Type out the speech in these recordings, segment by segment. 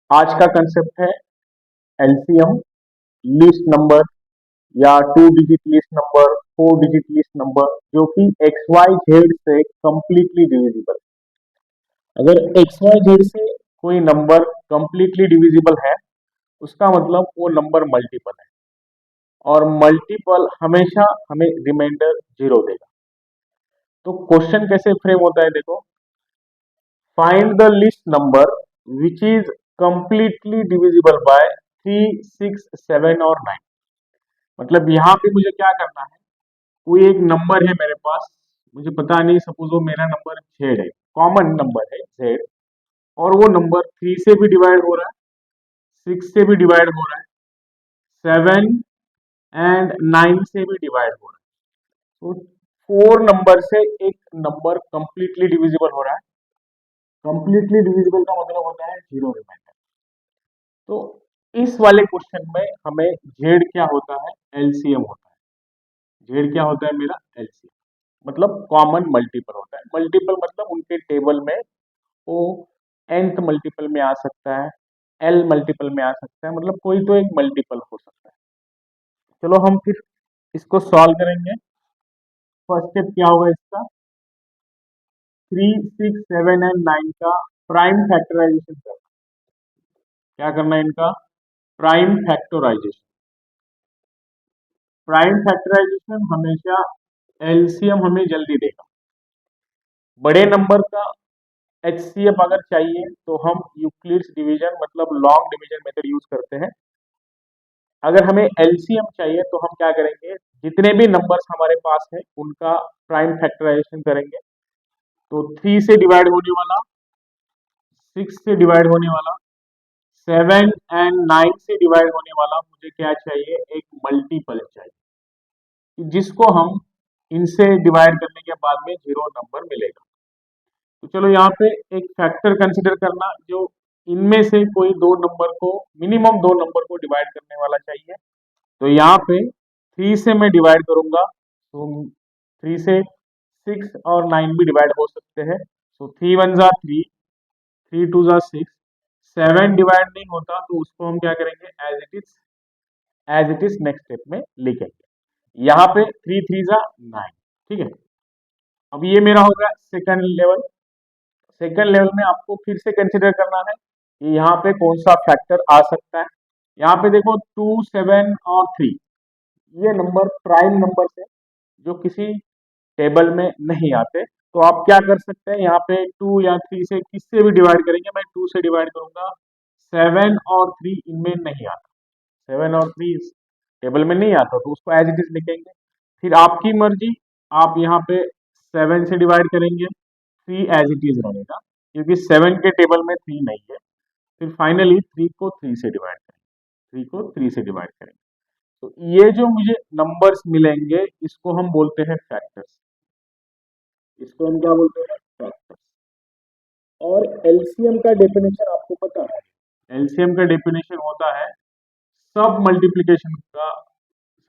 आज का कंसेप्ट है एलसीएम, लिस्ट नंबर या two digit list number, four digit list number जो कि एक्स वाई जेड से कंप्लीटली डिविजिबल। अगर एक्स वाई जेड से कोई नंबर कंप्लीटली डिविजिबल है उसका मतलब वो नंबर मल्टीपल है और मल्टीपल हमेशा हमें रिमाइंडर जीरो देगा। तो क्वेश्चन कैसे फ्रेम होता है देखो, find the list number which is completely divisible bye 3, 6, 7 और 9। मतलब यहाँ पे मुझे क्या करना है, कोई एक नंबर है मेरे पास, मुझे पता नहीं, सपोज वो मेरा नंबर जेड है, कॉमन नंबर है जेड, और वो नंबर 3 से भी डिवाइड हो रहा है, 6 से भी डिवाइड हो रहा है, 7 एंड 9 से भी डिवाइड हो रहा है। तो फोर नंबर से एक नंबर कंप्लीटली डिविजिबल हो रहा है। कंप्लीटली डिविजिबल का मतलब होता है जीरो रिमाइंडर। तो इस वाले क्वेश्चन में हमें जेड क्या होता है, एलसीएम होता है। जेड क्या होता है मेरा, एलसीएम मतलब कॉमन मल्टीपल होता है। मल्टीपल मतलब उनके टेबल में वो nth मल्टीपल में आ सकता है, एल मल्टीपल में आ सकता है, मतलब कोई तो एक मल्टीपल हो सकता है। चलो हम फिर इसको सॉल्व करेंगे। फर्स्ट स्टेप क्या होगा इसका, 3, 6, 7 एंड 9 का प्राइम फैक्टराइजेशन करना। क्या करना है इनका, प्राइम फैक्टराइजेशन। प्राइम फैक्टराइजेशन हमेशा एलसीएम हमें जल्दी देगा। बड़े नंबर का एचसीएफ अगर चाहिए तो हम यूक्लिड्स डिवीजन मतलब लॉन्ग डिवीजन मेथड यूज करते हैं। अगर हमें एलसीएम चाहिए तो हम क्या करेंगे, जितने भी नंबर्स हमारे पास है उनका प्राइम फैक्टराइजेशन करेंगे। तो 3 से डिवाइड होने वाला, 6 से डिवाइड होने वाला, 7 एंड 9 से डिवाइड होने वाला मुझे क्या चाहिए, एक मल्टीपल चाहिए जिसको हम इनसे डिवाइड करने के बाद में जीरो नंबर मिलेगा। तो चलो यहाँ पे एक फैक्टर कंसिडर करना, जो इनमें से कोई दो नंबर को, मिनिमम दो नंबर को डिवाइड करने वाला चाहिए। तो यहाँ पे 3 से मैं डिवाइड करूंगा तो 3 से 6 और 9 भी डिवाइड हो सकते हैं। तो 3 वन जा 3, 3 टू जा 6, 7 डिवाइड नहीं होता तो उसको हम क्या करेंगे, as it is next step में लिखेंगे। यहाँ पे 3 3 जा 9, ठीक है। अब ये मेरा हो गया सेकंड लेवल। सेकंड लेवल में आपको फिर से कंसिडर करना है कि यहाँ पे कौन सा फैक्टर आ सकता है। यहाँ पे देखो 2, 7 और 3 ये नंबर प्राइम नंबर है जो किसी टेबल में नहीं आते। तो आप क्या कर सकते हैं, यहाँ पे 2 या 3 से किससे भी डिवाइड करेंगे, मैं 2 से डिवाइड करूंगा, 7 और 3 इनमें नहीं आता, 7 और 3 इस टेबल में नहीं आता तो उसको एज इट इज लिखेंगे। फिर आपकी मर्जी, आप यहाँ पे 7 से डिवाइड करेंगे, 3 एज इट इज रहेगा क्योंकि 7 के टेबल में 3 नहीं है। फिर फाइनली 3 को 3 से डिवाइड करेंगे, 3 को 3 से डिवाइड करेंगे। तो ये जो मुझे नंबर्स मिलेंगे इसको हम बोलते हैं फैक्टर्स। इसको हम क्या बोलते हैं, फैक्टर्स। और एलसीएम का डेफिनेशन आपको पता है, एलसीएम का डेफिनेशन होता है सब मल्टीप्लिकेशन का,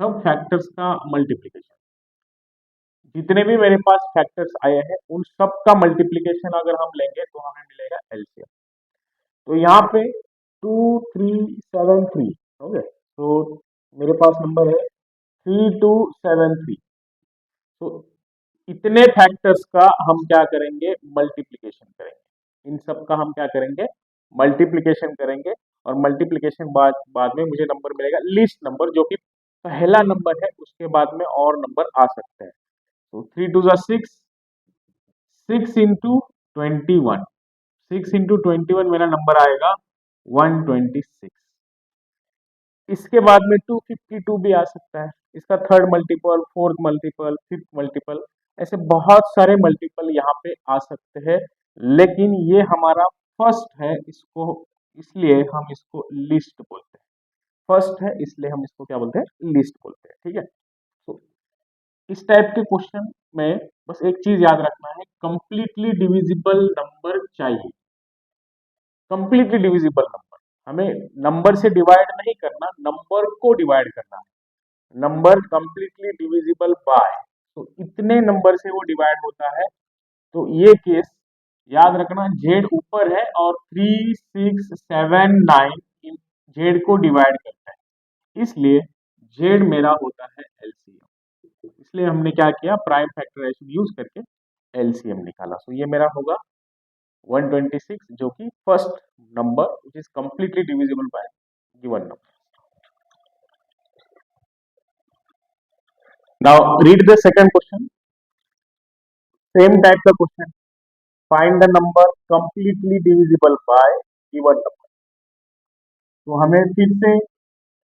सब फैक्टर्स का मल्टीप्लिकेशन। जितने भी मेरे पास फैक्टर्स आए हैं उन सब का मल्टीप्लिकेशन अगर हम लेंगे तो हमें मिलेगा एलसीएम। तो यहाँ पे 2373 हो गए, तो मेरे पास नंबर है 3273। तो इतने फैक्टर्स का हम क्या करेंगे, मल्टीप्लिकेशन करेंगे। इन सब का हम क्या करेंगे, मल्टीप्लिकेशन करेंगे। और मल्टीप्लिकेशन बाद में मुझे नंबर मिलेगा लिस्ट नंबर, जो कि पहला नंबर है, उसके बाद में और नंबर आ सकते हैं। तो 3 टू 6, 6 इंटू 21, 6 इंटू 21 मेरा नंबर आएगा 126। इसके बाद में 252 भी आ सकता है, इसका third multiple, fourth multiple, fifth multiple, ऐसे बहुत सारे मल्टीपल यहाँ पे आ सकते हैं। लेकिन ये हमारा फर्स्ट है, इसको इसलिए हम इसको लिस्ट बोलते हैं। फर्स्ट है इसलिए हम इसको क्या बोलते हैं, लिस्ट बोलते हैं, ठीक है। तो इस टाइप के क्वेश्चन में बस एक चीज याद रखना है, कंप्लीटली डिविजिबल नंबर चाहिए। कंप्लीटली डिविजिबल नंबर, हमें नंबर से डिवाइड नहीं करना, नंबर को डिवाइड करना है। नंबर कंप्लीटली डिविजिबल बाय, तो इतने नंबर से वो डिवाइड होता है। तो ये केस याद रखना जेड ऊपर है और 3 6 7 9 जेड को डिवाइड करता है, इसलिए जेड मेरा होता है एलसीएम। इसलिए हमने क्या किया, प्राइम फैक्टराइजेशन यूज करके एलसीएम निकाला। सो ये मेरा होगा 126, जो कि first number which is completely divisible by given number. Now read the second question, same type का question, find the number completely divisible by given number. तो हमें फिर से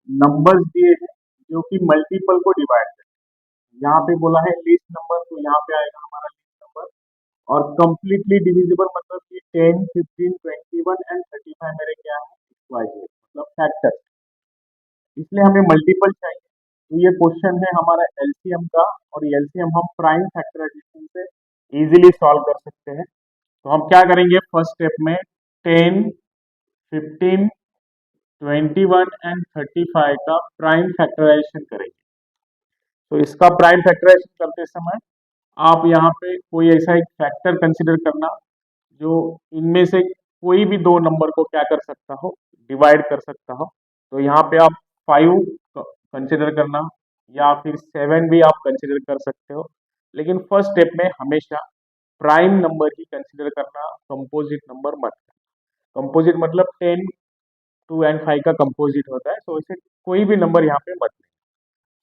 नंबर्स दिए हैं जो कि मल्टीपल को डिवाइड करें। यहाँ पे बोला है लीस्ट नंबर, तो यहाँ पे आएगा हमारा लीस्ट नंबर। और कंप्लीटली डिविजिबल मतलब कि 10, 15, 21 एंड 35 मेरे क्या है, XYZ मतलब फैक्टर, इसलिए हमें मल्टीपल चाहिए। तो ये क्वेश्चन है हमारा एलसीएम का, और एलसीएम हम प्राइम फैक्टराइजेशन से इजीली सॉल्व कर सकते हैं। तो हम क्या करेंगे, फर्स्ट स्टेप में 10, 15, 21 एंड 35 का प्राइम फैक्टराइजेशन करेंगे। तो इसका प्राइम फैक्टराइजेशन करते समय आप यहाँ पे कोई ऐसा एक फैक्टर कंसिडर करना जो इनमें से कोई भी दो नंबर को क्या कर सकता हो, डिवाइड कर सकता हो। तो यहाँ पे आप 5 कंसिडर करना या फिर 7 भी आप कंसिडर कर सकते हो, लेकिन फर्स्ट स्टेप में हमेशा प्राइम नंबर ही कंसिडर करना, कंपोजिट नंबर मत। कंपोजिट मतलब 10, 2 एंड 5 का कंपोजिट होता है, तो इसे कोई भी नंबर यहाँ पे मत लें।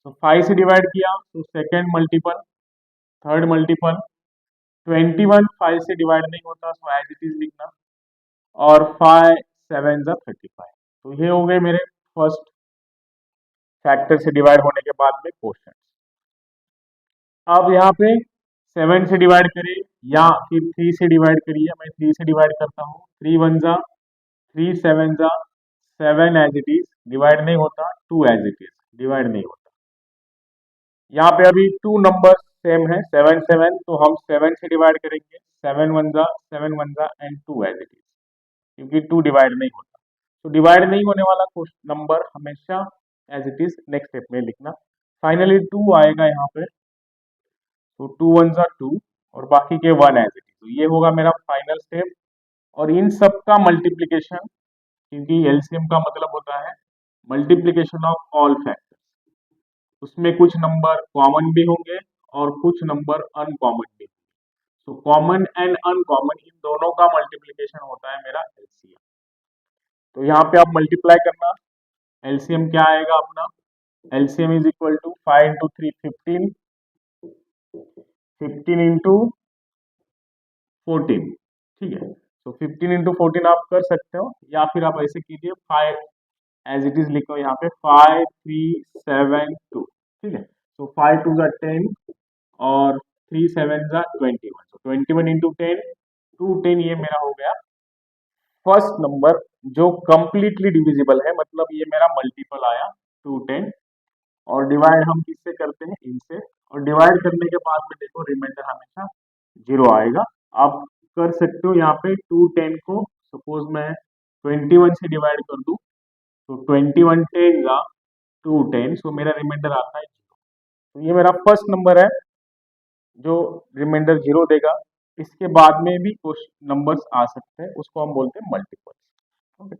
तो 5 से डिवाइड किया तो सेकेंड मल्टीपल, थर्ड मल्टीपल, 21 5 से डिवाइड नहीं होता, सो एज इट इज लिखना, और 5 7 जा 35। तो ये हो गए मेरे फर्स्ट फैक्टर से डिवाइड होने के बाद में क्वेश्चन। अब यहाँ पे 7 से डिवाइड करिए या फिर 3 से डिवाइड करिए। मैं 3 से डिवाइड करता हूँ, 3 1 जा 3, 7 जा 7 एज इट इज, डिवाइड नहीं होता, 2 एज इट इज, डिवाइड नहीं होता। यहाँ पे अभी टू नंबर सेम है, 7 7, तो हम 7 से डिवाइड करेंगे, 7 1 जा एंड 2 एज इट इज, क्योंकि 2 डिवाइड नहीं होता। तो डिवाइड नहीं होने वाला नंबर हमेशा as it is next step में लिखना। फाइनली 2 आएगा यहाँ पे, तो 2 1 जा 2 और बाकी के 1 एज इट इज। तो ये होगा मेरा फाइनल स्टेप। और इन सब का मल्टीप्लीकेशन, क्योंकि एलसीएम का मतलब होता है मल्टीप्लीकेशन ऑफ ऑल फैक्टर्स, उसमें कुछ नंबर कॉमन भी होंगे और कुछ नंबर अनकॉमन भी। तो कॉमन एंड अनकॉमन इन दोनों का मल्टीप्लीकेशन होता है मेरा एलसीएम। तो यहाँ पे आप मल्टीप्लाई करना, एलसीएम क्या आएगा अपना, LCM is equal to 5 into 3 15, 15 into 14, ठीक है। तो 15 इंटू 14 आप कर सकते हो, या फिर आप ऐसे कीजिए 5 एज इट इज लिखो यहाँ पे 5 3 7 2, ठीक है। तो 5 2 जा 10 और 3 7 जा 21, तो 21 इंटू 10 210, ये मेरा हो गया फर्स्ट नंबर जो कंप्लीटली डिविजिबल है, मतलब ये मेरा मल्टीपल आया 210। और डिवाइड हम किससे करते हैं, इनसे, और डिवाइड करने के बाद में देखो रिमाइंडर हमेशा 0 आएगा। आप कर सकते हो यहाँ पे 210 को, सपोज मैं 21 से डिवाइड कर दूं, तो 21 10 जा 210, सो मेरा रिमाइंडर आता है 0। तो ये मेरा फर्स्ट नंबर है जो रिमाइंडर 0 देगा। इसके बाद में भी कुछ नंबर्स आ सकते हैं, उसको हम बोलते हैं मल्टीपल। ओके,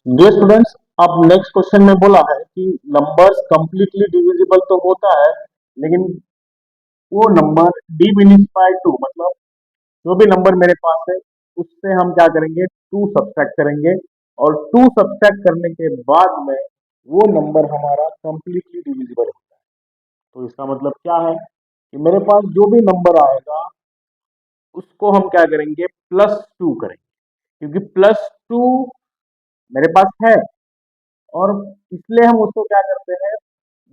ये स्टूडेंट्स, अब नेक्स्ट क्वेश्चन में बोला है कि नंबर्स कंप्लीटली डिविजिबल तो होता है, लेकिन वो नंबर डिमिनिश बाय 2, मतलब जो भी नंबर मेरे पास है उससे हम क्या करेंगे, 2 सब्सट्रैक्ट करेंगे, और 2 सब्सट्रैक्ट करने के बाद में वो नंबर हमारा कंप्लीटली डिविजिबल होता है। तो इसका मतलब क्या है कि मेरे पास जो भी नंबर आएगा उसको हम क्या करेंगे, +2 करेंगे, क्योंकि +2 मेरे पास है, और इसलिए हम उसको क्या करते हैं,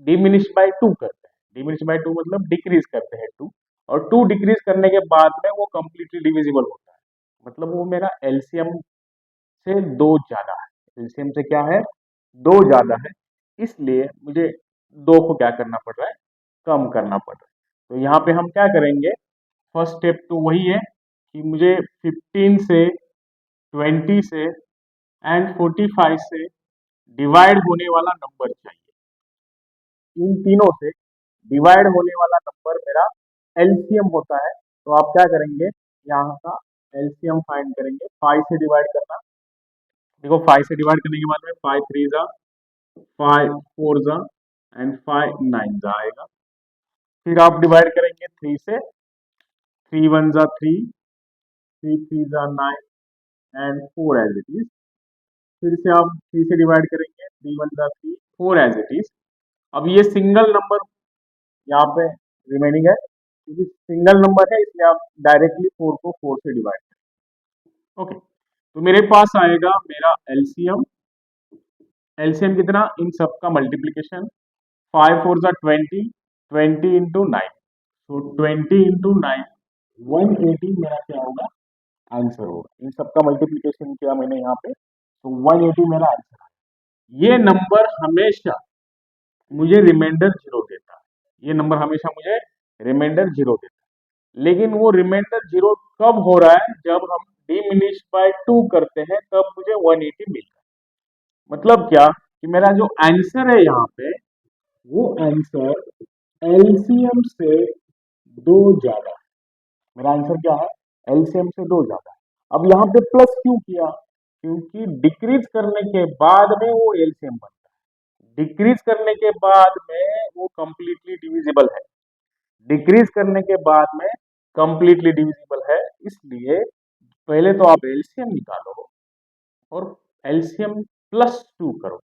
डिमिनिश बाय 2 करते हैं। डिमिनिश बाय 2 मतलब डिक्रीज करते हैं 2, और 2 डिक्रीज करने के बाद में वो कंप्लीटली डिविजिबल होता है, मतलब वो मेरा एलसीएम से 2 ज्यादा है। एलसीएम से क्या है, 2 ज्यादा है, इसलिए मुझे 2 को क्या करना पड़ रहा है, कम करना पड़ रहा है। तो यहाँ पे हम क्या करेंगे, फर्स्ट स्टेप तो वही है कि मुझे 15 से 20 से एंड 45 से डिवाइड होने वाला नंबर चाहिए। इन तीनों से डिवाइड होने वाला नंबर मेरा एलसीएम होता है। तो आप क्या करेंगे, यहाँ का एलसीएम फाइंड करेंगे। 5 से डिवाइड करना, देखो 5 से डिवाइड करने के बाद में 5 3 जा, 5 4 जा एंड 5 9 जा आएगा। फिर आप डिवाइड करेंगे 3 से, 3 1 जा 3, 3 3 जा 9 एंड 4 एज इट इज। फिर से आप 3 से डिवाइड करेंगे, 3 1 जा 3, 4 एज इट इज। अब ये सिंगल नंबर यहाँ पे रिमेनिंग है, क्योंकि सिंगल नंबर है इसलिए आप डायरेक्टली 4 को 4 से डिवाइड करें। ओके, तो मेरे पास आएगा मेरा एलसीएम। एलसीएम कितना, इन सब का मल्टीप्लीकेशन, 5 4 जा 20, 20 इंटू 9, तो 20 इंटू 9 180 मेरा क्या होगा, आंसर होगा। इन सबका मल्टीप्लीकेशन किया मैंने यहाँ पे, तो 180 मेरा आंसर है। ये नंबर हमेशा मुझे रिमाइंडर जीरो देता है, ये नंबर हमेशा मुझे रिमाइंडर जीरो देता है। लेकिन वो रिमाइंडर जीरो कब हो रहा है, जब हम डिमिनिश बाय 2 करते हैं तब मुझे 180 मिलता है। मतलब क्या कि मेरा जो आंसर है यहाँ पे, वो आंसर एलसीएम से 2 ज्यादा है। मेरा आंसर क्या है, एलसीएम से 2 ज्यादा है। अब यहाँ पे प्लस क्यों किया, क्योंकि डिक्रीज करने के बाद में वो एलसीएम बनता है। डिक्रीज करने के बाद में वो कंप्लीटली डिविजिबल है, डिक्रीज करने के बाद में कंप्लीटली डिविजिबल है। इसलिए पहले तो आप एलसीएम निकालो और एलसीएम प्लस 2 करो,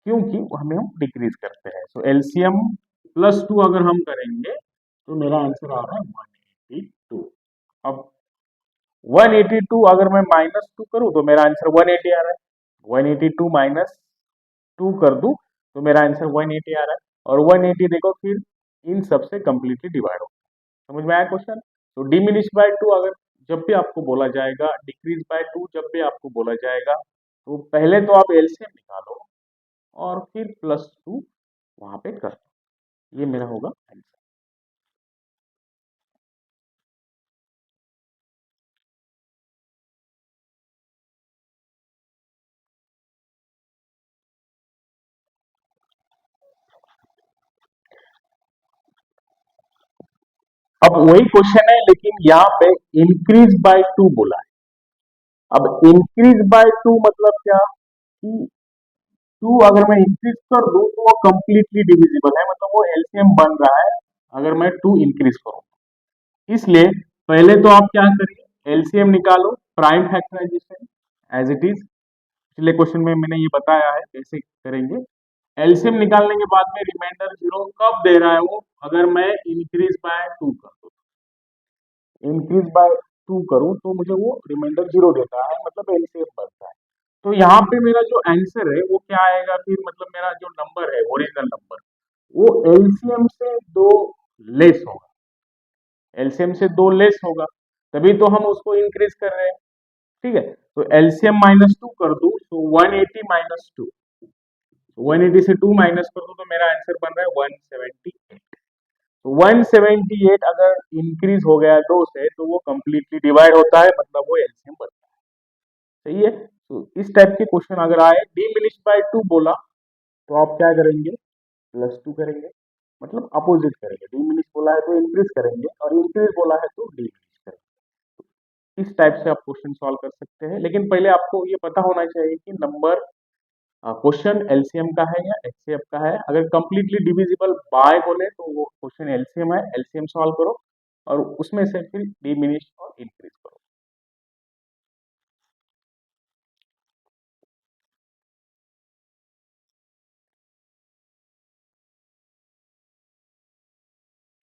क्योंकि हमें हम डिक्रीज करते हैं। सो एलसीएम प्लस 2 अगर हम करेंगे तो मेरा आंसर आ रहा है 182। अब 182 अगर मैं माइनस 2 करूं तो मेरा आंसर 180 आ रहा है। 182 माइनस 2 कर दूं तो मेरा आंसर 180 आ रहा है। और 180 देखो फिर इन सब से कंप्लीटली डिवाइड हो, समझ में आया क्वेश्चन। तो डिमिनिश बाय 2 अगर जब भी आपको बोला जाएगा, डिक्रीज बाय 2 जब भी आपको बोला जाएगा, तो पहले तो आप एलसीएम निकालो और फिर प्लस 2 वहां पे कर दो। ये मेरा होगा आंसर। अब वही क्वेश्चन है, लेकिन यहाँ पे इंक्रीज बाय 2 बोला है। अब इंक्रीज बाय 2 मतलब क्या कि 2 अगर मैं इंक्रीज कर दूं तो वो कंप्लीटली डिविजिबल है, मतलब वो एलसीएम बन रहा है अगर मैं 2 इंक्रीज करूं। इसलिए पहले तो आप क्या करिए, एलसीएम निकालो, prime factorisation as it is. पिछले क्वेश्चन में मैंने ये बताया है कैसे करेंगे। एलसीएम निकालने के बाद में रिमाइंडर जीरो कब दे रहा है वो, अगर मैं इंक्रीज बाय 2 कर दूं, इंक्रीज बाय 2 करूं तो मुझे वो रिमाइंडर जीरो देता है, मतलब एलसीएम बनता है। तो यहाँ पे मेरा जो आंसर है वो क्या आएगा फिर, मतलब मेरा जो नंबर है ओरिजिनल नंबर, वो एलसीएम से 2 लेस होगा। एलसीएम से 2 लेस होगा, तभी तो हम उसको इंक्रीज कर रहे हैं। ठीक है, तो एलसीएम माइनस 2 कर दूं तो 180 माइनस 2, 180 से 2 माइनस कर दूं तो मेरा आंसर बन रहा है 178। तो 178 अगर इंक्रीज हो गया 2 से तो वो कंप्लीटली डिवाइड होता है, मतलब वो एलसीएम बनता है। सही है, तो इस टाइप के क्वेश्चन अगर आए, डिमिनिश बाय 2 बोला तो आप क्या करेंगे, प्लस 2 करेंगे, मतलब अपोजिट करेंगे। डिमिनिश बोला है तो इंक्रीज करेंगे और इंक्रीज बोला है तो डिमिनिश करेंगे। इस टाइप से आप क्वेश्चन सॉल्व कर सकते हैं, लेकिन पहले आपको ये पता होना चाहिए कि नंबर क्वेश्चन एलसीएम का है या एचसीएफ का है। अगर कंप्लीटली डिविजिबल बाय बोले तो वो क्वेश्चन एलसीएम है, एलसीएम सॉल्व करो और उसमें से फिर डिमिनिश और इंक्रीज करो।